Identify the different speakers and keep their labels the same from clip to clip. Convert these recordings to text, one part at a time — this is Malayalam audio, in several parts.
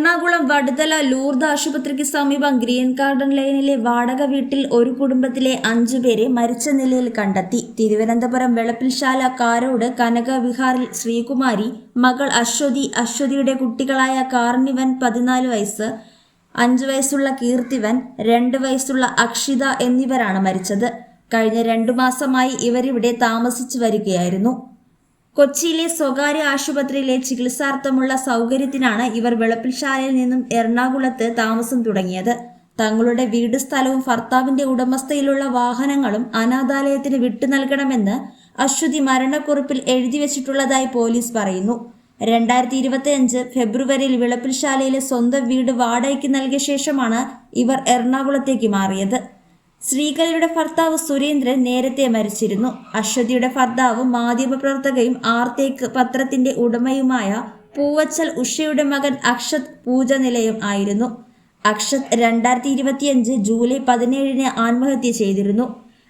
Speaker 1: എറണാകുളം വടുതല ലൂർദ് ആശുപത്രിക്ക് സമീപം ഗ്രീൻ ഗാർഡൻ ലൈനിലെ വാടക വീട്ടിൽ ഒരു കുടുംബത്തിലെ 5 പേരെ മരിച്ച നിലയിൽ കണ്ടെത്തി. തിരുവനന്തപുരം വെളപ്പിൽശാല കാരോട് കനക വിഹാറിൽ ശ്രീകുമാരി, മകൾ അശ്വതിയുടെ കുട്ടികളായ കാർണിവൻ 14 വയസ്സ്, 5 വയസ്സുള്ള കീർത്തിവൻ, 2 വയസ്സുള്ള അക്ഷിത എന്നിവരാണ് മരിച്ചത്. കഴിഞ്ഞ 2 മാസമായി ഇവരിവിടെ താമസിച്ചു വരികയായിരുന്നു. കൊച്ചിയിലെ സ്വകാര്യ ആശുപത്രിയിലെ ചികിത്സാർത്ഥമുള്ള സൗകര്യത്തിനാണ് ഇവർ വെളപ്പിൽശാലയിൽ നിന്നും എറണാകുളത്ത് താമസം തുടങ്ങിയത്. തങ്ങളുടെ വീട് സ്ഥലവും ഭർത്താവിന്റെ ഉടമസ്ഥയിലുള്ള വാഹനങ്ങളും അനാഥാലയത്തിന് വിട്ടു നൽകണമെന്ന് അശ്വതി മരണക്കുറിപ്പിൽ എഴുതി വെച്ചിട്ടുള്ളതായി പോലീസ് പറയുന്നു. 2025 ഫെബ്രുവരിയിൽ വെളപ്പിൽശാലയിലെ സ്വന്തം വീട് വാടകയ്ക്ക് നൽകിയ ശേഷമാണ് ഇവർ എറണാകുളത്തേക്ക് മാറിയത്. ശ്രീകലയുടെ ഭർത്താവ് സുരേന്ദ്രൻ നേരത്തെ മരിച്ചിരുന്നു. അശ്വതിയുടെ ഭർത്താവ് മാധ്യമപ്രവർത്തകയും ആർത്തേക്ക് പത്രത്തിന്റെ ഉടമയുമായ പൂവച്ചൽ ഉഷയുടെ മകൻ അക്ഷത് പൂജനിലയം ആയിരുന്നു. അക്ഷത് 2025 ജൂലൈ 17 ആത്മഹത്യ ചെയ്തിരുന്നു.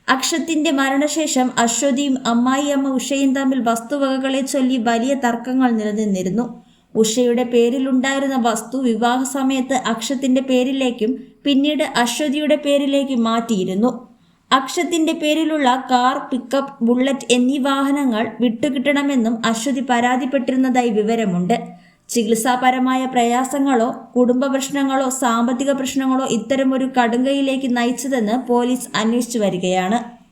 Speaker 1: അക്ഷത്തിന്റെ മരണശേഷം അശ്വതിയും അമ്മായിയമ്മ ഉഷയും തമ്മിൽ വസ്തുവകകളെ ചൊല്ലി വലിയ തർക്കങ്ങൾ നിലനിന്നിരുന്നു. ഉഷയുടെ പേരിലുണ്ടായിരുന്ന വസ്തു വിവാഹ സമയത്ത് അക്ഷത്തിന്റെ പേരിലേക്കും പിന്നീട് അശ്വതിയുടെ പേരിലേക്കും മാറ്റിയിരുന്നു. അക്ഷത്തിന്റെ പേരിലുള്ള കാർ, പിക്കപ്പ്, ബുള്ളറ്റ് എന്നീ വാഹനങ്ങൾ വിട്ടുകിട്ടണമെന്നും അശ്വതി പരാതിപ്പെട്ടിരുന്നതായി വിവരമുണ്ട്. ചികിത്സാപരമായ പ്രയാസങ്ങളോ കുടുംബ പ്രശ്നങ്ങളോ സാമ്പത്തിക പ്രശ്നങ്ങളോ ഇത്തരമൊരു കടുങ്കയിലേക്ക് നയിച്ചതെന്ന് പോലീസ് അന്വേഷിച്ചു വരികയാണ്.